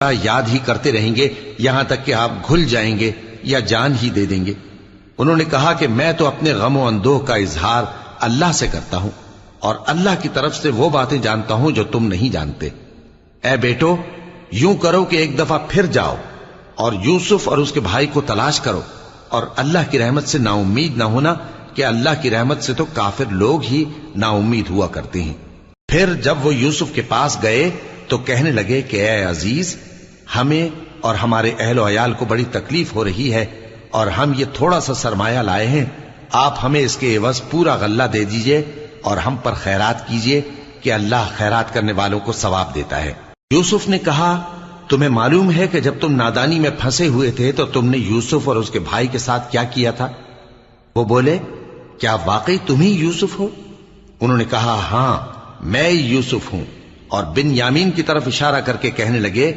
یاد ہی کرتے رہیں گے یہاں تک کہ آپ گھل جائیں گے یا جان ہی دے دیں گے۔ انہوں نے کہا کہ میں تو اپنے غم و اندوہ کا اظہار اللہ سے کرتا ہوں اور اللہ کی طرف سے وہ باتیں جانتا ہوں جو تم نہیں جانتے۔ اے بیٹو، یوں کرو کہ ایک دفعہ پھر جاؤ اور یوسف اور اس کے بھائی کو تلاش کرو، اور اللہ کی رحمت سے نا امید نہ ہونا کہ اللہ کی رحمت سے تو کافر لوگ ہی نا امید ہوا کرتے ہیں۔ پھر جب وہ یوسف کے پاس گئے تو کہنے لگے کہ اے عزیز، ہمیں اور ہمارے اہل و عیال کو بڑی تکلیف ہو رہی ہے اور ہم یہ تھوڑا سا سرمایہ لائے ہیں، آپ ہمیں اس کے عوض پورا غلہ دے دیجئے اور ہم پر خیرات کیجئے کہ اللہ خیرات کرنے والوں کو ثواب دیتا ہے۔ یوسف نے کہا، تمہیں معلوم ہے کہ جب تم نادانی میں پھنسے ہوئے تھے تو تم نے یوسف اور اس کے بھائی کے ساتھ کیا کیا تھا؟ وہ بولے، کیا واقعی تم ہی یوسف ہو؟ انہوں نے کہا، ہاں میں یوسف ہوں، اور بن یامین کی طرف اشارہ کر کے کہنے لگے،